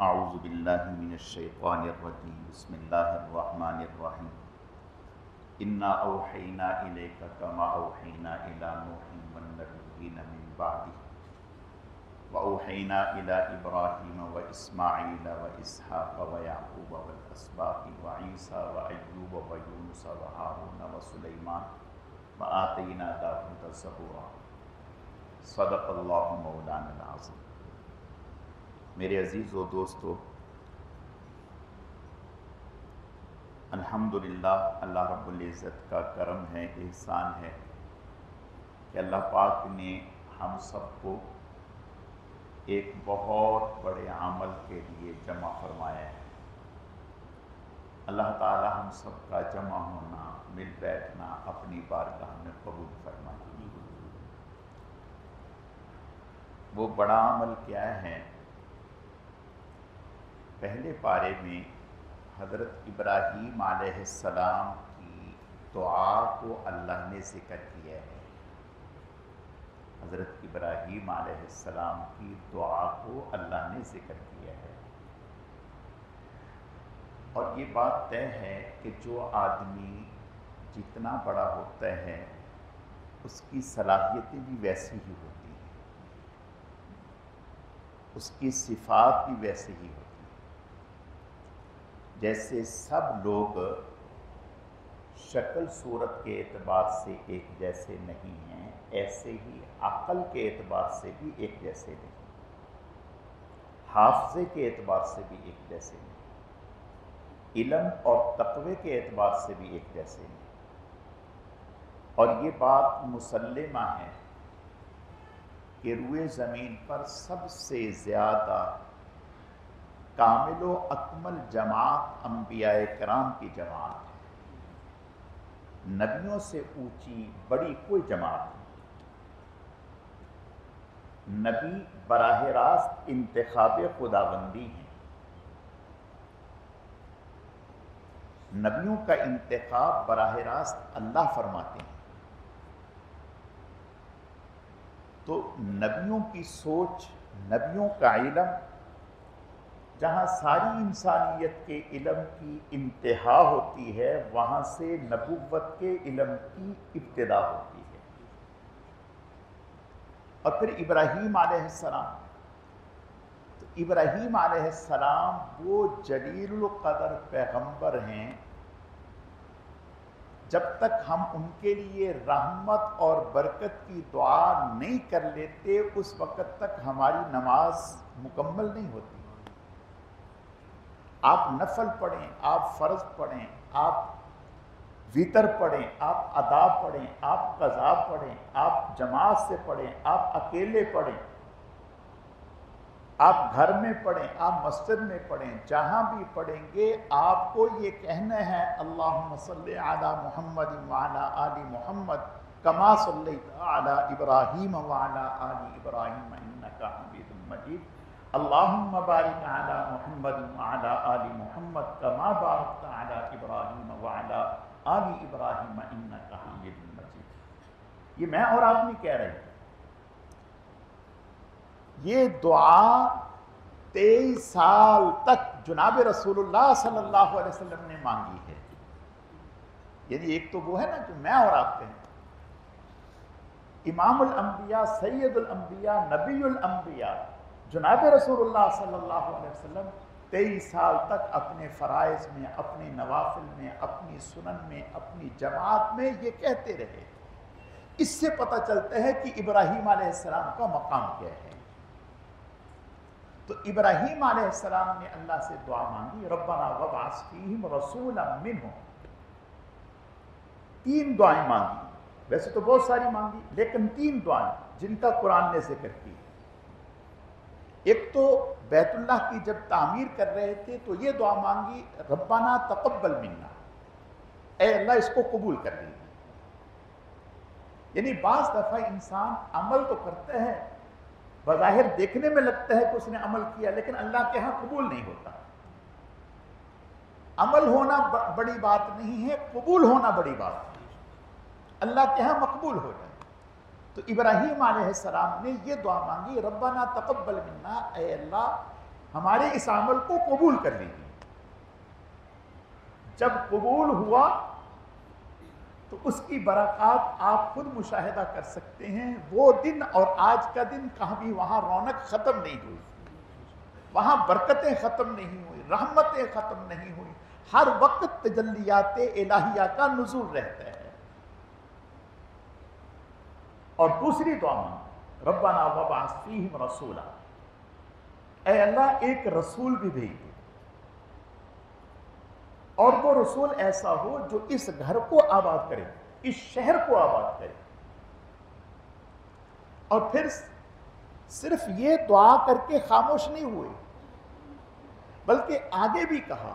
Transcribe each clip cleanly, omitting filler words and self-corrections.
اعوذ باللہ من الشیطان الرجیم بسم اللہ الرحمن الرحیم انا اوحینا الیک کما اوحینا الی نوح والنبیین من بعدہ واوحینا الی ابراہیم واسماعیل واسحاق ویعقوب والاسباط وعیسیٰ وایوب ویونس وہارون وسلیمان وآتینا داود زبورا صدق اللہ مولانا العظیم۔ میرے عزیز و دوستو، الحمدللہ اللہ رب العزت کا کرم ہے، احسان ہے کہ اللہ پاک نے ہم سب کو ایک بہت بڑے عمل کے لیے جمع فرمایا ہے۔ اللہ تعالی ہم سب کا جمع ہونا، مل بیٹھنا اپنی بارگاہ میں قبول فرمائے۔ وہ بڑا عمل کیا ہے؟ پہلے پارے میں حضرت ابراہیم علیہ السلام کی دعا کو اللہ نے ذکر کیا ہے۔ حضرت ابراہیم علیہ السلام کی دعا کو اللہ نے ذکر کیا ہے، اور یہ بات طے ہے کہ جو آدمی جتنا بڑا ہوتا ہے اس کی صلاحیتیں بھی ویسی ہی ہوتی ہیں، اس کی صفات بھی ویسے ہی ہوتی ہیں۔ جیسے سب لوگ شکل صورت کے اعتبار سے ایک جیسے نہیں ہیں، ایسے ہی عقل کے اعتبار سے بھی ایک جیسے نہیں، حافظے کے اعتبار سے بھی ایک جیسے نہیں، علم اور تقوی کے اعتبار سے بھی ایک جیسے نہیں۔ اور یہ بات مسلمہ ہے کہ روئے زمین پر سب سے زیادہ کامل و اکمل جماعت انبیاء کرام کی جماعت ہے۔ نبیوں سے اونچی بڑی کوئی جماعت نہیں۔ نبی براہ راست انتخاب خداوندی ہیں، نبیوں کا انتخاب براہ راست اللہ فرماتے ہیں۔ تو نبیوں کی سوچ، نبیوں کا علم، جہاں ساری انسانیت کے علم کی انتہا ہوتی ہے وہاں سے نبوت کے علم کی ابتدا ہوتی ہے۔ اور پھر ابراہیم علیہ السلام، تو ابراہیم علیہ السلام وہ جلیل القدر پیغمبر ہیں، جب تک ہم ان کے لیے رحمت اور برکت کی دعا نہیں کر لیتے اس وقت تک ہماری نماز مکمل نہیں ہوتی۔ آپ نفل پڑھیں، آپ فرض پڑھیں، آپ وتر پڑھیں، آپ ادا پڑھیں، آپ قضا پڑھیں، آپ جماعت سے پڑھیں، آپ اکیلے پڑھیں، آپ گھر میں پڑھیں، آپ مسجد میں پڑھیں، جہاں بھی پڑھیں گے آپ کو یہ کہنا ہے اللہم صلی علی محمد وعلی آل محمد کما صلیت علی ابراہیم وعلی آل ابراہیم انک حمید مجید، اللہم بارک علی محمد وعلی آل محمد کما بارکت علی ابراہیم وعلی آل ابراہیم انک حمید مجید۔ یہ میں اور آپ نہیں کہہ رہے ہیں، یہ دعا 23 سال تک جناب رسول اللہ صلی اللہ علیہ وسلم نے مانگی ہے۔ یعنی ایک تو وہ ہے نا جو میں اور آپ کہیں، امام الانبیاء، سید الانبیاء، نبی الانبیاء جناب رسول اللہ صلی اللہ علیہ وسلم 23 سال تک اپنے فرائض میں، اپنے نوافل میں، اپنی سنن میں، اپنی جماعت میں یہ کہتے رہے۔ اس سے پتہ چلتا ہے کہ ابراہیم علیہ السلام کا مقام کیا ہے۔ تو ابراہیم علیہ السلام نے اللہ سے دعا مانگی، ربنا وابعث فیہم رسولا منہم۔ 3 دعائیں مانگی، ویسے تو بہت ساری مانگی لیکن 3 دعائیں جن کا قرآن نے ذکر کی۔ ایک تو بیت اللہ کی جب تعمیر کر رہے تھے تو یہ دعا مانگی، ربنا تقبل منا، اے اللہ اس کو قبول کر لیجیے۔ یعنی بعض دفعہ انسان عمل تو کرتا ہے، بظاہر دیکھنے میں لگتا ہے کہ اس نے عمل کیا، لیکن اللہ کے ہاں قبول نہیں ہوتا۔ عمل ہونا بڑی بات نہیں ہے، قبول ہونا بڑی بات ہے، اللہ کے ہاں مقبول ہو جائے۔ تو ابراہیم علیہ السلام نے یہ دعا مانگی، ربنا تقبل منا، اے اللہ ہمارے اس عمل کو قبول کر لیجیے۔ جب قبول ہوا تو اس کی برکات آپ خود مشاہدہ کر سکتے ہیں۔ وہ دن اور آج کا دن کہاں بھی وہاں رونق ختم نہیں ہوئی، وہاں برکتیں ختم نہیں ہوئی، رحمتیں ختم نہیں ہوئی، ہر وقت تجلیات الہیہ کا نزول رہتا ہے۔ اور دوسری دعا مانگ، ربنا وابعث فیہم رسولا، اے اللہ ایک رسول بھی بھیج دے، اور وہ رسول ایسا ہو جو اس گھر کو آباد کرے، اس شہر کو آباد کرے۔ اور پھر صرف یہ دعا کر کے خاموش نہیں ہوئے، بلکہ آگے بھی کہا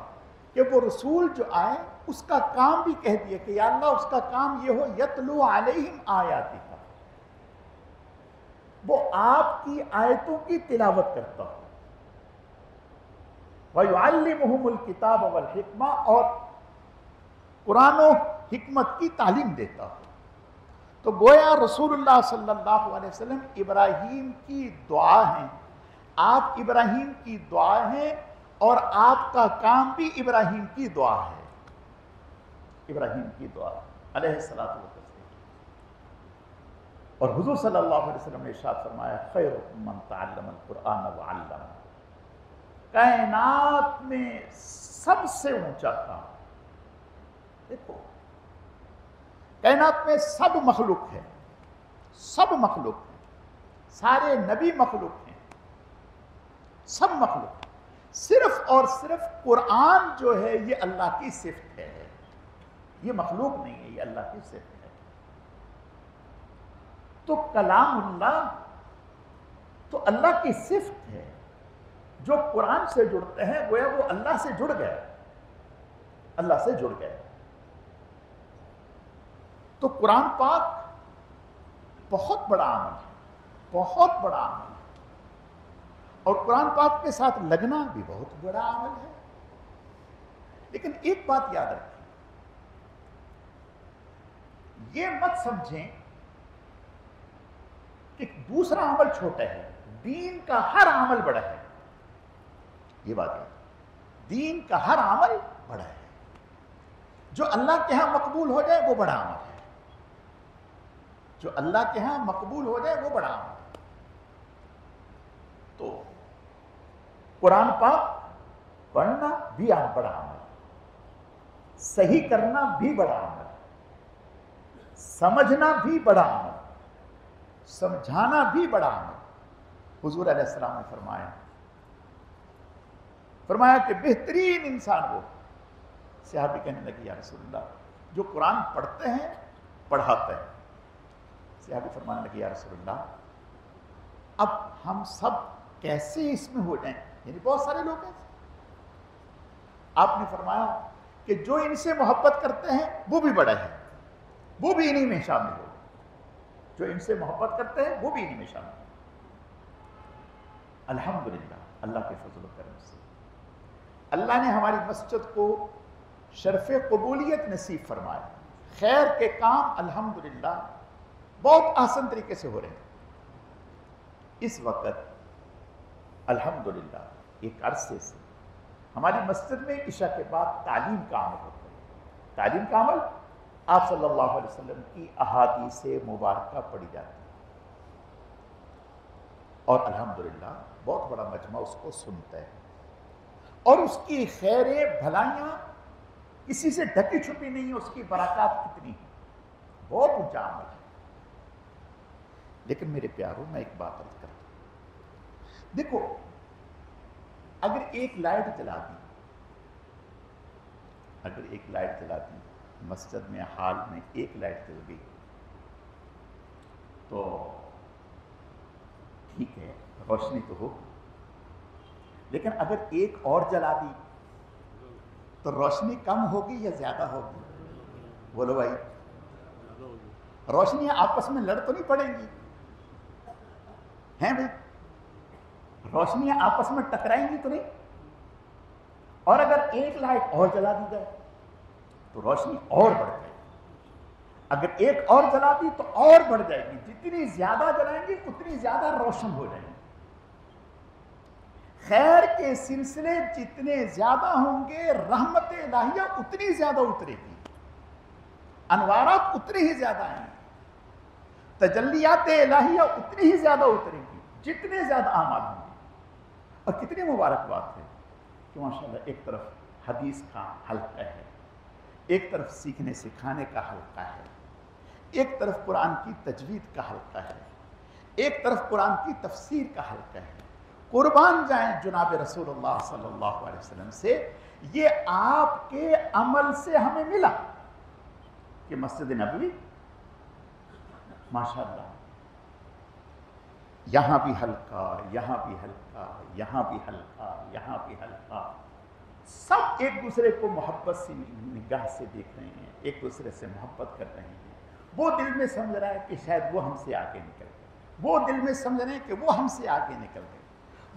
کہ وہ رسول جو آئے اس کا کام بھی کہہ دیا کہ یا اللہ اس کا کام یہ ہو یتلو علیہم آیاتک، وہ آپ کی آیتوں کی تلاوت کرتا ہو، وَيُعَلِّمُهُمُ الْكِتَابَ وَالْحِکْمَةَ، اور قرآن و حکمت کی تعلیم دیتا ہو۔ تو گویا رسول اللہ صلی اللہ علیہ وسلم ابراہیم کی دعا ہیں، آپ ابراہیم کی دعا ہیں، اور آپ کا کام بھی ابراہیم کی دعا ہے، ابراہیم کی دعا علیہ الصلوۃ والسلام۔ اور حضور صلی اللہ علیہ وسلم نے ارشاد فرمایا خیرکم من تعلم القرآن وعلمہ، کائنات میں سب سے اونچا کام، دیکھو کائنات میں سب مخلوق ہے، سب مخلوق ہیں، سارے نبی مخلوق ہیں، سب مخلوق، صرف اور صرف قرآن جو ہے یہ اللہ کی صفت ہے، یہ مخلوق نہیں ہے، یہ اللہ کی صفت ہے۔ تو کلام اللہ تو اللہ کی صفت ہے، جو قرآن سے جڑتے ہیں گویا وہ اللہ سے جڑ گئے، اللہ سے جڑ گئے۔ تو قرآن پاک بہت بڑا عمل ہے، بہت بڑا عمل ہے، اور قرآن پاک کے ساتھ لگنا بھی بہت بڑا عمل ہے۔ لیکن ایک بات یاد رکھیں، یہ مت سمجھیں کہ دوسرا عمل چھوٹا ہے، دین کا ہر عمل بڑا ہے، یہ بات ہے، دین کا ہر عمل بڑا ہے، جو اللہ کے ہاں مقبول ہو جائے وہ بڑا عمل ہے، جو اللہ کے ہاں مقبول ہو جائے وہ بڑا عمل ہے۔ تو قرآن پاک پڑھنا بھی بڑا عمل ہے، صحیح کرنا بھی بڑا عمل ہے، سمجھنا بھی بڑا عمل ہے، سمجھانا بھی بڑا عمل۔ حضور علیہ السلام نے فرمایا کہ بہترین انسان وہ، صحابی کہنے لگے یا رسول اللہ جو قرآن پڑھتے ہیں پڑھاتے ہیں۔ صحابی فرمانے لگے یا رسول اللہ اب ہم سب کیسے اس میں ہو جائیں، یعنی بہت سارے لوگ ہیں۔ آپ نے فرمایا کہ جو ان سے محبت کرتے ہیں وہ بھی بڑا ہے، وہ بھی انہی میں شامل ہو، جو ان سے محبت کرتے ہیں وہ بھی انہی میں شامل ہو۔ الحمدللہ اللہ کے فضل و کرم سے اللہ نے ہماری مسجد کو شرف قبولیت نصیب فرمایا، خیر کے کام الحمدللہ بہت آسان طریقے سے ہو رہے ہیں۔ اس وقت الحمدللہ ایک عرصے سے ہماری مسجد میں عشاء کے بعد تعلیم کا عمل ہوتا ہے، تعلیم کا عمل آپ صلی اللہ علیہ وسلم کی احادیث مبارکہ پڑھی جاتی ہے، اور الحمدللہ بہت بڑا مجمع اس کو سنتا ہے، اور اس کی خیریں بھلائیاں کسی سے ڈھکی چھپی نہیں ہے، اس کی برکات کتنی ہیں، بہت اونچا عمل ہے۔ لیکن میرے پیاروں میں ایک بات عرض کرتا ہوں، دیکھو اگر ایک لائٹ جلا دی، اگر ایک لائٹ جلا دی مسجد میں، حال میں ایک لائٹ جل گئی تو ٹھیک ہے روشنی تو ہو، لیکن اگر ایک اور جلا دی تو روشنی کم ہوگی یا زیادہ ہوگی؟ بولو بھائی، روشنیاں آپس میں لڑ تو نہیں پڑیں گی، ہیں بھائی؟ روشنیاں آپس میں ٹکرائیں گی تو نہیں؟ اور اگر ایک لائٹ اور جلا دی جائے تو روشنی اور بڑھ جائے گی، اگر ایک اور جلا دی تو اور بڑھ جائے گی، جتنی زیادہ جلائیں گی اتنی زیادہ روشن ہو جائیں گی۔ خیر کے سلسلے جتنے زیادہ ہوں گے رحمت الہیہ اتنی زیادہ اترے گی، انوارات اتنے ہی زیادہ آئیں گے، تجلیات الہیہ اتنی ہی زیادہ اترے گی جتنے زیادہ اعمال ہوں گے۔ اور کتنی مبارک بات ہے کہ ماشاءاللہ ایک طرف حدیث کا حلقہ ہے، ایک طرف سیکھنے سکھانے کا حلقہ ہے، ایک طرف قرآن کی تجوید کا حلقہ ہے، ایک طرف قرآن کی تفسیر کا حلقہ ہے۔ قربان جائیں جناب رسول اللہ صلی اللہ علیہ وسلم سے، یہ آپ کے عمل سے ہمیں ملا کہ مسجد نبوی ماشاءاللہ یہاں بھی حلقہ، یہاں بھی حلقہ، یہاں بھی حلقہ، یہاں بھی حلقہ، سب ایک دوسرے کو محبت سے نگاہ سے دیکھ رہے ہیں، ایک دوسرے سے محبت کر رہے ہیں۔ وہ دل میں سمجھ رہا ہے کہ شاید وہ ہم سے آگے نکل گئے، وہ دل میں سمجھ رہے ہیں کہ وہ ہم سے آگے نکل گئے،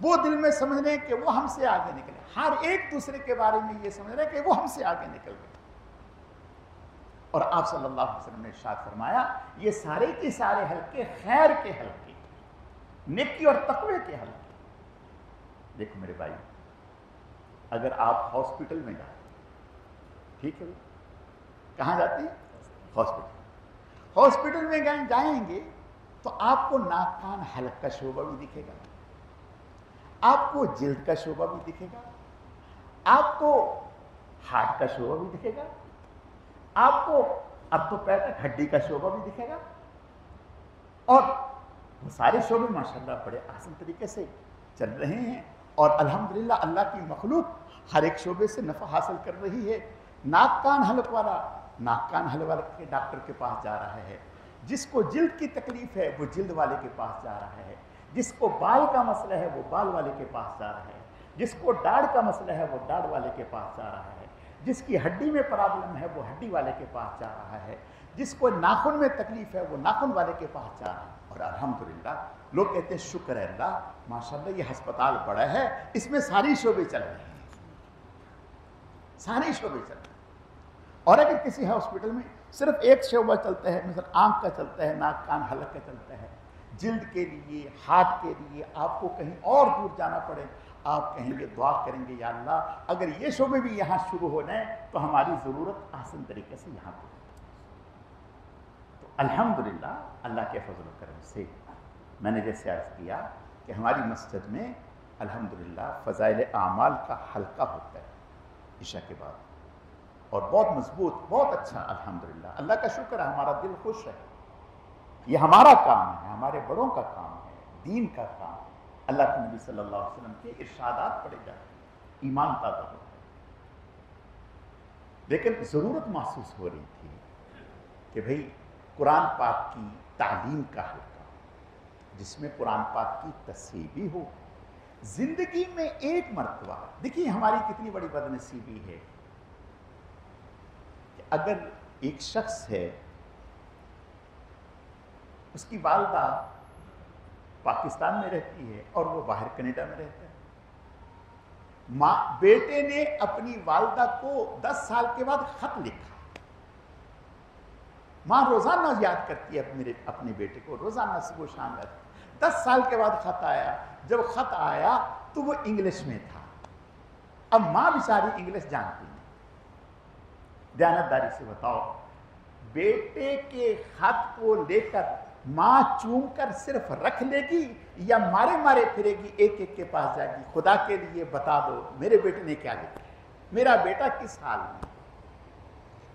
وہ دل میں سمجھ رہے ہیں کہ وہ ہم سے آگے نکلے، ہر ایک دوسرے کے بارے میں یہ سمجھ رہے ہیں کہ وہ ہم سے آگے نکل گئے۔ اور آپ صلی اللہ علیہ وسلم نے ارشاد فرمایا یہ سارے کے سارے حلقے خیر کے حلقے، نیکی اور تقوی کے حلقے۔ دیکھو میرے بھائی، اگر آپ ہاسپٹل میں جائیں، ٹھیک ہے، کہاں جاتے ہیں؟ ہاسپٹل۔ ہاسپٹل میں جائیں گے تو آپ کو ناک کان حلق کا شعبہ بھی دکھے گا، آپ کو جلد کا شعبہ بھی دکھے گا، آپ کو ہارٹ کا شعبہ بھی دکھے گا، آپ کو آرتھوپیڈک ہڈی کا شعبہ بھی دکھے گا، اور وہ سارے شعبے ماشاءاللہ بڑے آسان طریقے سے چل رہے ہیں، اور الحمدللہ اللہ کی مخلوق ہر ایک شعبے سے نفع حاصل کر رہی ہے۔ ناک کان حلق والا ناک کان حلق کے ڈاکٹر کے پاس جا رہا ہے، جس کو جلد کی تکلیف ہے وہ جلد والے کے پاس جا رہا ہے، جس کو بال کا مسئلہ ہے وہ بال والے کے پاس جا رہا ہے، جس کو داڑھ کا مسئلہ ہے وہ داڑھ والے کے پاس جا رہا ہے، جس کی ہڈی میں پرابلم ہے وہ ہڈی والے کے پاس جا رہا ہے، جس کو ناخن میں تکلیف ہے وہ ناخن والے کے پاس جا رہا ہے۔ اور الحمدللہ لوگ کہتے ہیں شکر ہے اللہ، ماشاءاللہ یہ ہسپتال بڑا ہے، اس میں ساری شعبے چل رہے ہیں، سارے شعبے چل رہے ہیں۔ اور اگر کسی ہاسپٹل میں صرف ایک شعبہ چلتا ہے، مثلا آنکھ کا چلتا ہے، ناک کان حلق کا چلتا ہے، جلد کے لیے، ہاتھ کے لیے آپ کو کہیں اور دور جانا پڑے، آپ کہیں گے دعا کریں گے یا اللہ اگر یہ شعبے بھی یہاں شروع ہو جائیں تو ہماری ضرورت آسان طریقے سے یہاں پہ۔ تو الحمدللہ اللہ کے فضل و کرم سے میں نے جیسے عرض کیا کہ ہماری مسجد میں الحمدللہ فضائل اعمال کا حلقہ ہوتا ہے عشاء کے بعد، اور بہت مضبوط، بہت اچھا، الحمدللہ اللہ کا شکر ہے، ہمارا دل خوش ہے۔ یہ ہمارا کام ہے، ہمارے بڑوں کا کام ہے، دین کا کام ہے۔ اللہ کے نبی صلی اللہ علیہ وسلم کے ارشادات پڑھے جاتے ہیں، ایمان تازہ ہوتا ہے۔ لیکن ضرورت محسوس ہو رہی تھی کہ بھئی قرآن پاک کی تعلیم کا حلقہ جس میں قرآن پاک کی تصحیح بھی ہو، زندگی میں ایک مرتبہ، دیکھیے ہماری کتنی بڑی بد نصیبی ہے کہ اگر ایک شخص ہے، اس کی والدہ پاکستان میں رہتی ہے اور وہ باہر کینیڈا میں رہتا ہے، بیٹے نے اپنی والدہ کو 10 سال کے بعد خط لکھا، ماں روزانہ یاد کرتی ہے اپنے بیٹے کو، روزانہ صبح و شام یاد کرتی ہے۔ 10 سال کے بعد خط آیا، جب خط آیا تو وہ انگلش میں تھا، اب ماں بیچاری انگلش جانتی نہیں، دیانتداری سے بتاؤ، بیٹے کے خط کو لے کر ماں چوم کر صرف رکھ لے گی یا مارے مارے پھرے گی، ایک ایک کے پاس جائے گی، خدا کے لیے بتا دو میرے بیٹے نے کیا لکھا ہے، میرا بیٹا کس حال میں،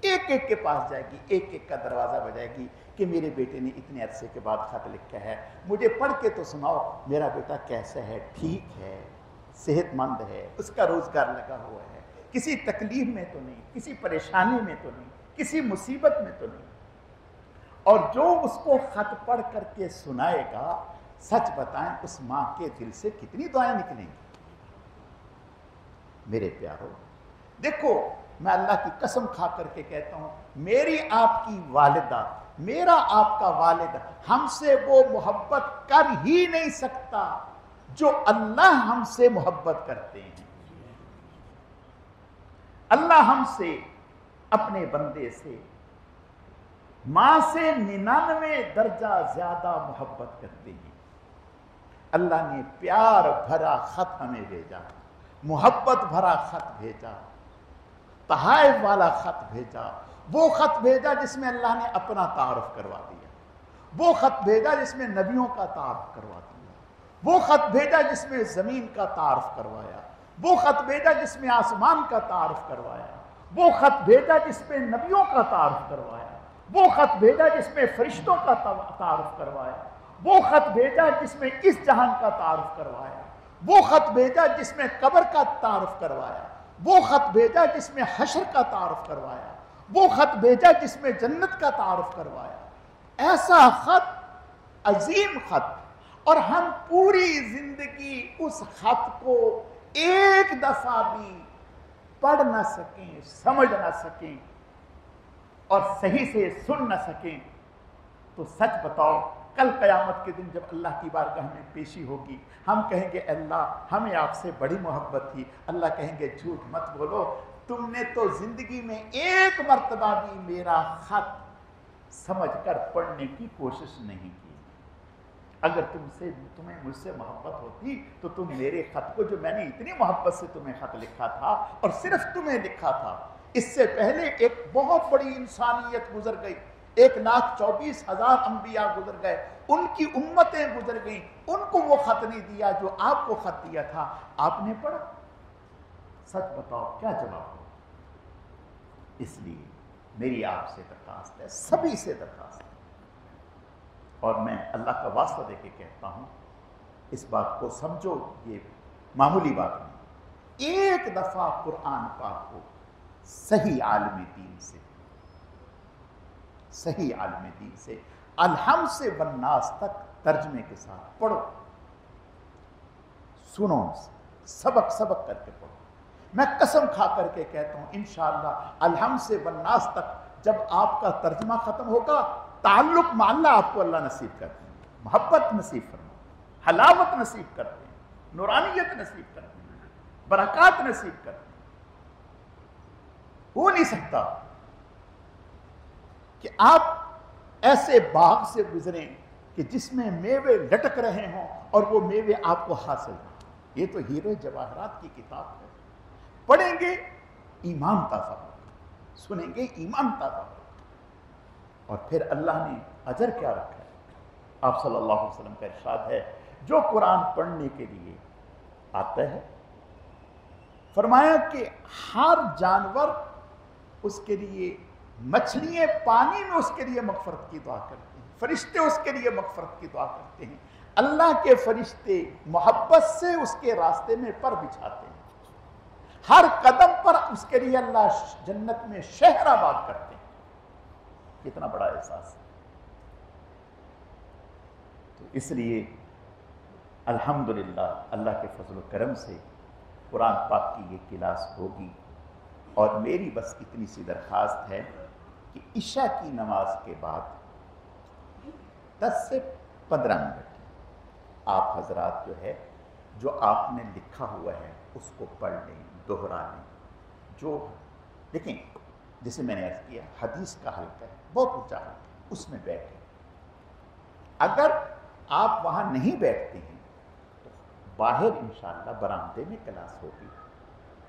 ایک ایک کے پاس جائے گی، ایک ایک کا دروازہ بجائے گی کہ میرے بیٹے نے اتنے عرصے کے بعد خط لکھا ہے، مجھے پڑھ کے تو سناؤ میرا بیٹا کیسا ہے، ٹھیک ہے، صحت مند ہے، اس کا روزگار لگا ہوا ہے، کسی تکلیف میں تو نہیں، کسی پریشانی میں تو نہیں، کسی مصیبت میں تو نہیں۔ اور جو اس کو خط پڑھ کر کے سنائے گا، سچ بتائیں اس ماں کے دل سے کتنی دعائیں نکلیں گی۔ میرے پیارو دیکھو، میں اللہ کی قسم کھا کر کے کہتا ہوں، میری آپ کی والدہ، میرا آپ کا والد ہم سے وہ محبت کر ہی نہیں سکتا جو اللہ ہم سے محبت کرتے ہیں۔ اللہ ہم سے، اپنے بندے سے، ماں سے 99 درجہ زیادہ محبت کرتے ہیں۔ اللہ نے پیار بھرا خط ہمیں بھیجا، محبت بھرا خط بھیجا، تحائف والا خط بھیجا، وہ خط بھیجا جس میں اللہ نے اپنا تعارف کروا دیا، وہ خط بھیجا جس میں نبیوں کا تعارف کروا دیا، وہ خط بھیجا جس میں زمین کا تعارف کروایا، وہ خط بھیجا جس میں آسمان کا تعارف کروایا، وہ خط بھیجا جس میں نبیوں کا تعارف کروایا، وہ خط بھیجا جس میں فرشتوں کا تعارف کروایا، وہ خط بھیجا جس میں اس جہان کا تعارف کروایا، وہ خط بھیجا جس میں قبر کا تعارف کروایا، وہ خط بھیجا جس میں حشر کا تعارف کروایا، وہ خط بھیجا جس میں جنت کا تعارف کروایا۔ ایسا خط، عظیم خط، اور ہم پوری زندگی اس خط کو ایک دفعہ بھی پڑھ نہ سکیں، سمجھ نہ سکیں اور صحیح سے سن نہ سکیں، تو سچ بتاؤ کل قیامت کے دن جب اللہ کی بارگاہ میں پیشی ہوگی، ہم کہیں گے اللہ ہمیں آپ سے بڑی محبت تھی، اللہ کہیں گے جھوٹ مت بولو، تم نے تو زندگی میں ایک مرتبہ بھی میرا خط سمجھ کر پڑھنے کی کوشش نہیں کی۔ اگر تمہیں مجھ سے محبت ہوتی تو تم میرے خط کو، جو میں نے اتنی محبت سے تمہیں خط لکھا تھا اور صرف تمہیں لکھا تھا، اس سے پہلے ایک بہت بڑی انسانیت گزر گئی، 1,24,000 انبیاء گزر گئے، ان کی امتیں گزر گئیں، ان کو وہ خط نہیں دیا جو آپ کو خط دیا تھا، آپ نے پڑھا؟ سچ بتاؤ کیا جواب ہو؟ اس لیے میری آپ سے درخواست ہے، سبھی سے درخواست ہے، اور میں اللہ کا واسطہ دے کے کہتا ہوں، اس بات کو سمجھو، یہ معمولی بات نہیں، ایک دفعہ قرآن پاک کو صحیح عالم دین سے، صحیح عالم دین سے، الحمد سے والناس تک ترجمے کے ساتھ پڑھو، سنو، سبق کر کے پڑھو۔ میں قسم کھا کر کے کہتا ہوں انشاءاللہ الحمد سے والناس تک جب آپ کا ترجمہ ختم ہوگا، تعلق مع اللہ آپ کو اللہ نصیب کرتے ہیں، محبت نصیب فرما، حلاوت نصیب کرتے ہیں، نورانیت نصیب کرتے ہیں، برکات نصیب کرتے ہیں۔ ہو نہیں سکتا کہ آپ ایسے باغ سے گزریں کہ جس میں میوے لٹک رہے ہوں اور وہ میوے آپ کو حاصل ہوں۔ یہ تو ہیرے جواہرات کی کتاب ہے، پڑھیں گے ایمان تازہ ہوگا، سنیں گے ایمان تازہ ہوگا، اور پھر اللہ نے اجر کیا رکھا ہے؟ آپ صلی اللہ علیہ وسلم کا ارشاد ہے، جو قرآن پڑھنے کے لیے آتا ہے، فرمایا کہ ہر جانور اس کے لیے، مچھلیاں پانی میں اس کے لیے مغفرت کی دعا کرتے ہیں، فرشتے اس کے لیے مغفرت کی دعا کرتے ہیں، اللہ کے فرشتے محبت سے اس کے راستے میں پر بچھاتے ہیں، ہر قدم پر اس کے لیے اللہ جنت میں شہر آباد کرتے ہیں۔ کتنا بڑا احساس ہے۔ تو اس لیے الحمدللہ اللہ کے فضل و کرم سے قرآن پاک کی یہ کلاس ہوگی، اور میری بس اتنی سی درخواست ہے کہ عشاء کی نماز کے بعد 10 سے 15 منٹ آپ حضرات جو آپ نے لکھا ہوا ہے اس کو پڑھ لیں، دہرا لیں، جو دیکھیں جیسے میں نے عرض کیا حدیث کا حلقہ ہے، بہت اونچا حلقہ ہے، اس میں بیٹھیں۔ اگر آپ وہاں نہیں بیٹھتے ہیں تو باہر انشاءاللہ برآمدے میں کلاس ہوگی،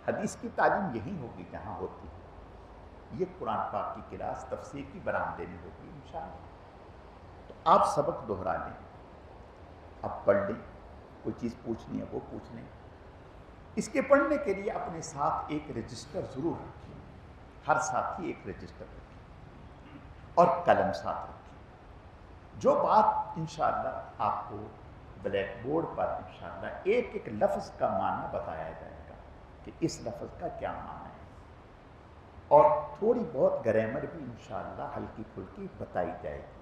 حدیث کی تعلیم یہی ہوگی جہاں ہوتی ہے، یہ قرآن پاک کی کلاس تفسیر کی برآمدے میں ہوگی انشاءاللہ۔ تو آپ سبق دہرا لیں، آپ پڑھ لیں، کوئی چیز پوچھنی ہے وہ پوچھ لیں۔ اس کے پڑھنے کے لیے اپنے ساتھ ایک رجسٹر ضرور رکھیں، ہر ساتھی ایک رجسٹر رکھیں اور قلم ساتھ رکھیں۔ جو بات انشاءاللہ آپ کو بلیک بورڈ پر انشاءاللہ ایک ایک لفظ کا معنی بتایا جائے گا کہ اس لفظ کا کیا معنی ہے، اور تھوڑی بہت گرامر بھی انشاءاللہ ہلکی پھلکی بتائی جائے گی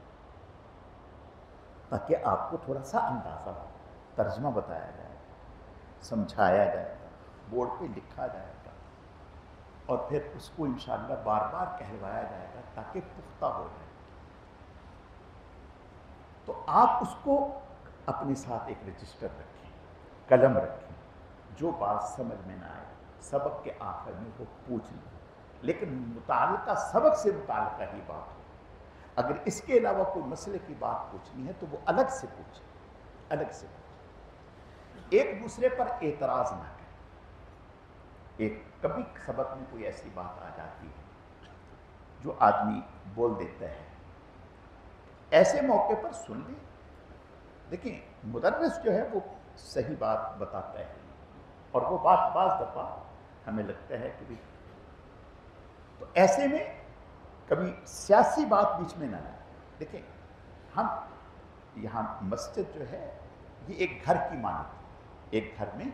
تاکہ آپ کو تھوڑا سا اندازہ ہو، ترجمہ بتایا جائے گا، سمجھایا جائے گا، بورڈ پہ لکھا جائے گا، اور پھر اس کو انشاءاللہ بار بار کہلوایا جائے گا تاکہ پختہ ہو جائے۔ تو آپ اس کو اپنے ساتھ ایک رجسٹر رکھیں، قلم رکھیں، جو بات سمجھ میں نہ آئے سبق کے آخر میں وہ پوچھ لیں، لیکن متعلقہ سبق سے متعلقہ ہی بات ہو۔ اگر اس کے علاوہ کوئی مسئلے کی بات پوچھنی ہے تو وہ الگ سے پوچھیں، الگ سے پوچھیں۔ ایک دوسرے پر اعتراض نہ کریں. ایک کبھی سبق میں کوئی ایسی بات آ جاتی ہے جو آدمی بول دیتا ہے، ایسے موقع پر سن لیں. دیکھیں مدرس جو ہے وہ صحیح بات بتاتا ہے، اور وہ بات بعض دفعہ ہمیں لگتا ہے کہ تو ایسے میں کبھی سیاسی بات بیچ میں نہ لائیں. دیکھیں ہم یہاں مسجد جو ہے یہ ایک گھر کی مانند ہے. ایک گھر میں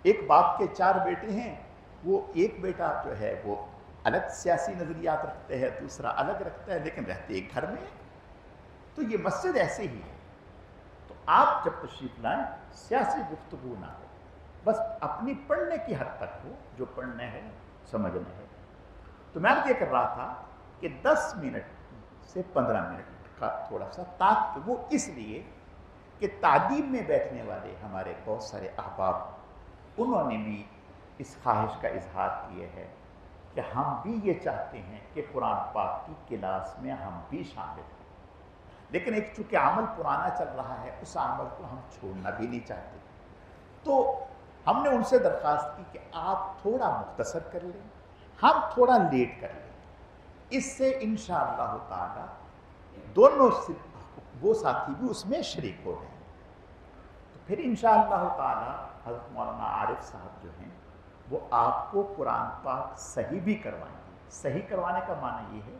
ایک باپ کے 4 بیٹے ہیں، وہ ایک بیٹا جو ہے وہ الگ سیاسی نظریات رکھتے ہیں، دوسرا الگ رکھتا ہے، لیکن رہتے ایک گھر میں. تو یہ مسجد ایسے ہی ہے. تو آپ جب تشریف لائیں سیاسی گفتگو نہ ہو، بس اپنی پڑھنے کی حد تک ہو، جو پڑھنا ہے سمجھنا ہے. تو میں یہ کر رہا تھا کہ 10 منٹ سے 15 منٹ کا تھوڑا سا تاکہ وہ اس لیے کہ تعلیم میں بیٹھنے والے ہمارے بہت سارے احباب انہوں نے بھی اس خواہش کا اظہار کیا ہے کہ ہم بھی یہ چاہتے ہیں کہ قرآن پاک کی کلاس میں ہم بھی شامل ہوں. لیکن ایک چونکہ عمل پرانا چل رہا ہے، اس عمل کو ہم چھوڑنا بھی نہیں چاہتے. تو ہم نے ان سے درخواست کی کہ آپ تھوڑا مختصر کر لیں، ہم تھوڑا لیٹ کر لیں. اس سے انشاءاللہ تعالی دونوں وہ ساتھی بھی اس میں شریک ہو گئے. تو پھر انشاءاللہ تعالی حضرت مولانا عارف صاحب جو ہیں وہ آپ کو قرآن پاک صحیح بھی کروائیں گے. صحیح کروانے کا معنی یہ ہے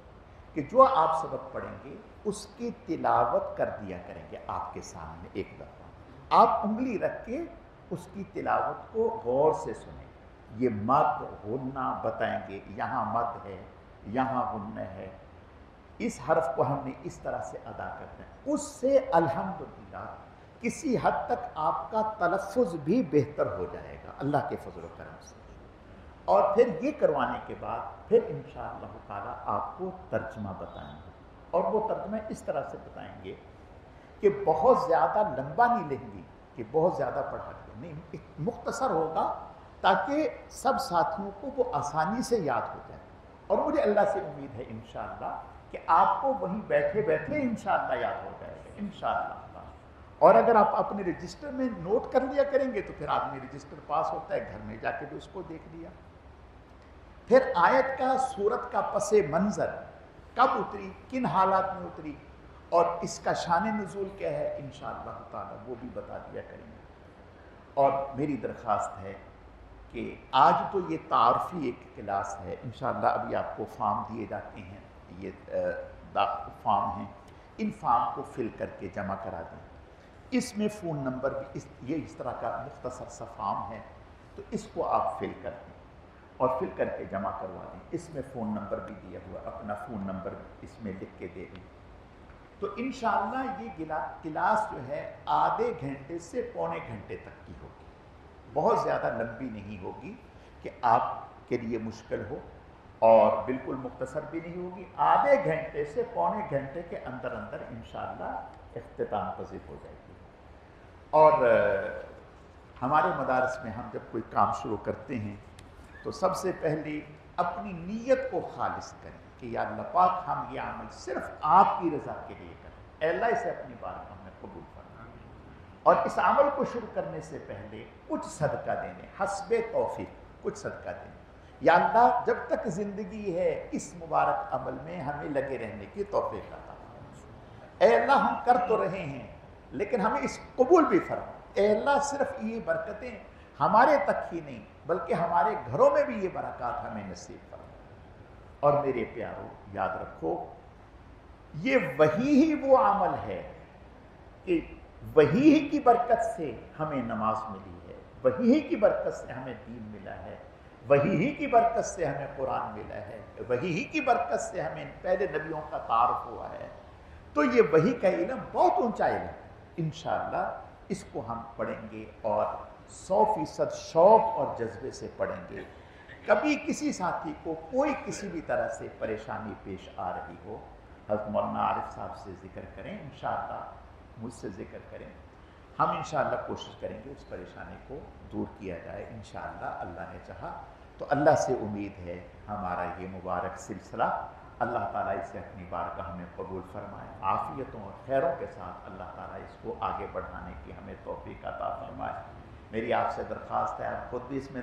کہ جو آپ سبق پڑھیں گے اس کی تلاوت کر دیا کریں گے آپ کے سامنے ایک دفعہ. آپ انگلی رکھ کے اس کی تلاوت کو غور سے سنیں. یہ مد غنہ بتائیں گے، یہاں مد ہے، یہاں غنہ ہے، اس حرف کو ہم نے اس طرح سے ادا کرنا ہے. اس سے الحمدللہ کسی حد تک آپ کا تلفظ بھی بہتر ہو جائے گا اللہ کے فضل و کرم سے. اور پھر یہ کروانے کے بعد پھر انشاءاللہ تعالی آپ کو ترجمہ بتائیں گے. اور وہ ترجمہ اس طرح سے بتائیں گے کہ بہت زیادہ لمبا نہیں لیں گے کہ بہت زیادہ پڑھا دیں، نہیں، مختصر ہوگا تاکہ سب ساتھیوں کو وہ آسانی سے یاد ہو جائے. اور مجھے اللہ سے امید ہے انشاءاللہ کہ آپ کو وہیں بیٹھے بیٹھے انشاءاللہ یاد ہو جائے گا انشاءاللہ. اور اگر آپ اپنے رجسٹر میں نوٹ کر لیا کریں گے تو پھر آدمی رجسٹر پاس ہوتا ہے، گھر میں جا کے بھی اس کو دیکھ لیا. پھر آیت کا سورت کا پس منظر کب اتری، کن حالات میں اتری، اور اس کا شان نزول کیا ہے انشاءاللہ تعالی وہ بھی بتا دیا کریں گے. اور میری درخواست ہے کہ آج تو یہ تعارفی ایک کلاس ہے، انشاءاللہ ابھی آپ کو فارم دیے جاتے ہیں، یہ فارم ہیں، ان فارم کو فل کر کے جمع کرا دیں. اس میں فون نمبر بھی یہ اس طرح کا مختصر سا فارم ہے، تو اس کو آپ فل کر دیں اور فل کر کے جمع کروا دیں. اس میں فون نمبر بھی دیا ہوا، اپنا فون نمبر اس میں لکھ کے دے دیں. تو انشاءاللہ یہ کلاس جو ہے آدھے گھنٹے سے پونے گھنٹے تک کی ہوگی، بہت زیادہ لمبی نہیں ہوگی کہ آپ کے لیے مشکل ہو، اور بالکل مختصر بھی نہیں ہوگی. آدھے گھنٹے سے پونے گھنٹے کے اندر اندر انشاءاللہ اختتام پذیر ہو جائے گی. اور ہمارے مدارس میں ہم جب کوئی کام شروع کرتے ہیں تو سب سے پہلے اپنی نیت کو خالص کریں کہ یا اللہ پاک ہم یہ عمل صرف آپ کی رضا کے لیے کریں، اے اللہ اسے اپنی بارگاہ میں قبول فرما. اور اس عمل کو شروع کرنے سے پہلے کچھ صدقہ دینے، حسب توفیق کچھ صدقہ دینے. یا اللہ جب تک زندگی ہے اس مبارک عمل میں ہمیں لگے رہنے کی توفیق عطا فرما. اے اللہ ہم کر تو رہے ہیں لیکن ہمیں اس قبول بھی فرما. اے اللہ صرف یہ برکتیں ہمارے تک ہی نہیں بلکہ ہمارے گھروں میں بھی یہ برکات ہمیں نصیب فرما. اور میرے پیارو یاد رکھو یہ وہی ہی وہ عمل ہے کہ وہی ہی کی برکت سے ہمیں نماز ملی ہے، وہی ہی کی برکت سے ہمیں دین ملا ہے، وہی ہی کی برکت سے ہمیں قرآن ملا ہے، وہی ہی کی برکت سے ہمیں پہلے نبیوں کا تعارف ہوا ہے. تو یہ وہی کا علم بہت اونچا علم ہے. انشاءاللہ اس کو ہم پڑھیں گے اور 100% شوق اور جذبے سے پڑھیں گے. کبھی کسی ساتھی کو کوئی کسی بھی طرح سے پریشانی پیش آ رہی ہو حضرت مولانا عارف صاحب سے ذکر کریں، انشاءاللہ مجھ سے ذکر کریں، ہم انشاءاللہ کوشش کریں گے اس پریشانی کو دور کیا جائے انشاءاللہ اللہ نے چاہا. تو اللہ سے امید ہے ہمارا یہ مبارک سلسلہ اللہ تعالیٰ اسے اپنی بارگاہ میں قبول فرمائے، عافیتوں اور خیروں کے ساتھ اللہ تعالیٰ اس کو آگے بڑھانے کی ہمیں توفیق عطا فرمائے. میری آپ سے درخواست ہے آپ خود بھی اس میں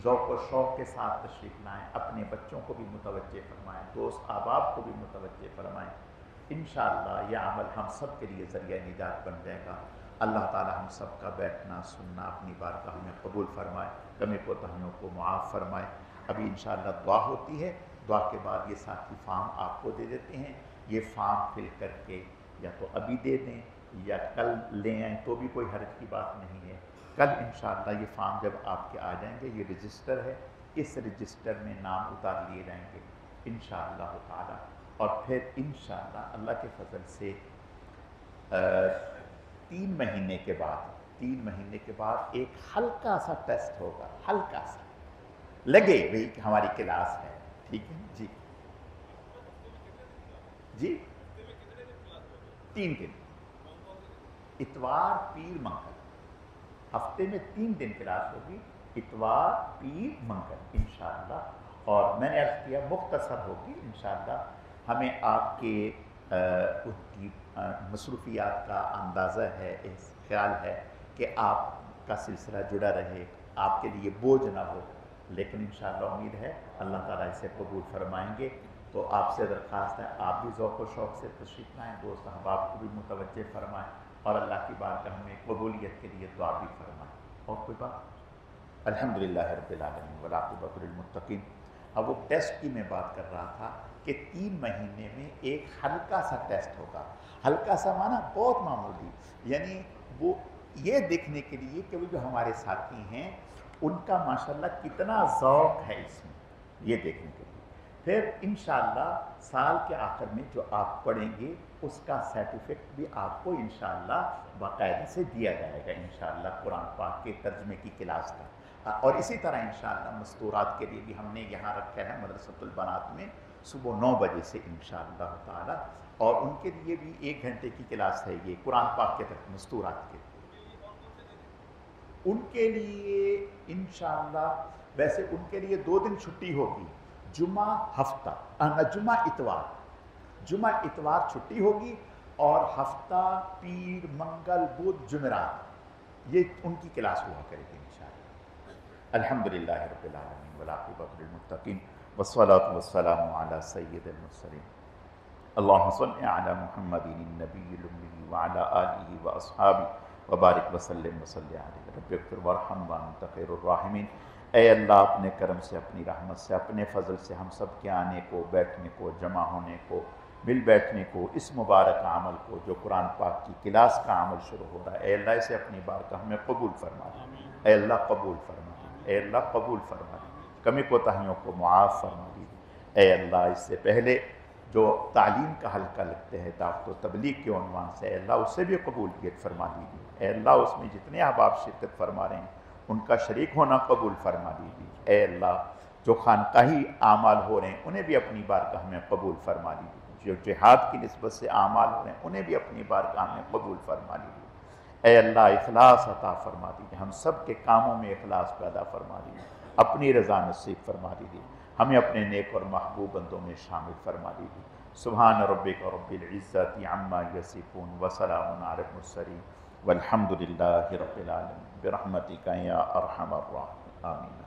ذوق و شوق کے ساتھ تشریف لائیں، اپنے بچوں کو بھی متوجہ فرمائیں، دوست احباب کو بھی متوجہ فرمائیں۔ انشاءاللہ یہ عمل ہم سب کے لیے ذریعہ نجات بن جائے گا۔ اللہ تعالی ہم سب کا بیٹھنا سننا اپنی بارگاہ میں قبول فرمائے، کمی کوتاہیوں کو معاف فرمائے۔ ابھی انشاءاللہ دعا ہوتی ہے، دعا کے بعد یہ ساتھی فارم آپ کو دے دیتے ہیں، یہ فارم فل کر کے یا تو ابھی دے دیں یا کل لے آئیں تو بھی کوئی حرج کی بات نہیں ہے۔ کل انشاءاللہ یہ فارم جب آپ کے آ جائیں گے، یہ رجسٹر ہے، اس رجسٹر میں نام اتار لیے جائیں گے انشاءاللہ تعالی، اور پھر انشاءاللہ اللہ کے فضل سے 3 مہینے کے بعد ایک ہلکا سا ٹیسٹ ہوگا، ہلکا سا لگے بھئی کہ ہماری کلاس ہے، ٹھیک ہے جی جی 3 دن، اتوار پیر منگل، ہفتے میں 3 دن کلاس ہوگی، اتوار پیر منگل انشاءاللہ۔ اور میں نے عرض کیا مختصر ہوگی انشاءاللہ، ہمیں آپ کے ان کی مصروفیات کا اندازہ ہے، خیال ہے کہ آپ کا سلسلہ جڑا رہے، آپ کے لیے بوجھ نہ ہو، لیکن انشاءاللہ امید ہے اللہ تعالیٰ اسے قبول فرمائیں گے۔ تو آپ سے درخواست ہے آپ بھی ذوق و شوق سے تشریف لائیں، دوست احباب کو بھی متوجہ فرمائیں، اور اللہ کی بارگاہ میں قبولیت کے لیے دعا بھی فرمائیں۔ اور کوئی بات؟ الحمدللہ رب العالمین والعاقبۃ للمتقین۔ اب وہ ٹیسٹ کی میں بات کر رہا تھا کہ 3 مہینے میں ایک ہلکا سا ٹیسٹ ہوگا، ہلکا سا معنی بہت معمولی، یعنی وہ یہ دیکھنے کے لیے کہ وہ جو ہمارے ساتھی ہیں ان کا ماشاءاللہ کتنا ذوق ہے اس میں، یہ دیکھنے کے لیے۔ پھر انشاءاللہ سال کے آخر میں جو آپ پڑھیں گے اس کا سرٹیفکیٹ بھی آپ کو انشاءاللہ باقاعدہ سے دیا جائے گا انشاءاللہ، قرآن پاک کے ترجمے کی کلاس کا۔ اور اسی طرح انشاءاللہ مستورات کے لیے بھی ہم نے یہاں رکھا ہے مدرسۃ البنات میں صبح 9 بجے سے انشاءاللہ تعالی، اور ان کے لیے بھی 1 گھنٹے کی کلاس ہے یہ قرآن پاک کے تحت مستورات کے۔ ان کے لیے انشاءاللہ ویسے ان کے لیے 2 دن چھٹی ہوگی، جمعہ ہفتہ جمعہ اتوار چھٹی ہوگی، اور ہفتہ پیر منگل بدھ جمعرات یہ ان کی کلاس ہوا کرے گی انشاءاللہ۔ الحمدللہ رب العالمین والعاقبۃ للمتقین والصلاۃ والسلام علی سید المرسلین۔ اللہم صل علی محمد النبی الامی وعلی آلہ واصحابہ وبارک وسلم وصلی علیہ رب اغفر وارحم وانت خیر الراحمین۔ اے اللہ اپنے کرم سے، اپنی رحمت سے، اپنے فضل سے ہم سب کے آنے کو، بیٹھنے کو، جمع ہونے کو، مل بیٹھنے کو، اس مبارک عمل کو جو قرآن پاک کی کلاس کا عمل شروع ہو رہا ہے، اے اللہ اسے اپنی بارگاہ میں قبول فرما دے، اے اللہ قبول فرما دے، اے اللہ قبول فرما دے، کمی کوتاہیوں کو معاف فرما دے، اے اللہ اس سے پہلے جو تعلیم کا حلقہ لگتے ہیں دعوت و تبلیغ کے عنوان سے، اے اللہ اس سے بھی قبولیت فرما دیجیے، اے اللہ اس میں جتنے احباب شرکت فرما رہے ہیں ان کا شریک ہونا قبول فرما دیجیے، اے اللہ جو خانقاہی اعمال ہو رہے ہیں انہیں بھی اپنی بارگاہ میں قبول فرما دیجیے، جو جہاد کی نسبت سے اعمال ہو رہے ہیں انہیں بھی اپنی بارگاہ میں قبول فرما دیجیے، اے اللہ اخلاص عطا فرما دیجیے، ہم سب کے کاموں میں اخلاص پیدا فرما دیجیے، اپنی رضا نصیب فرما دیجیے، ہمیں اپنے نیک اور محبوب بندوں میں شامل فرما دیجیے۔ سبحان ربک رب العزت عما یصفون وسلام علی المرسلین والحمد للہ رب العالمین برحمتک یا ارحم الراحمین آمین۔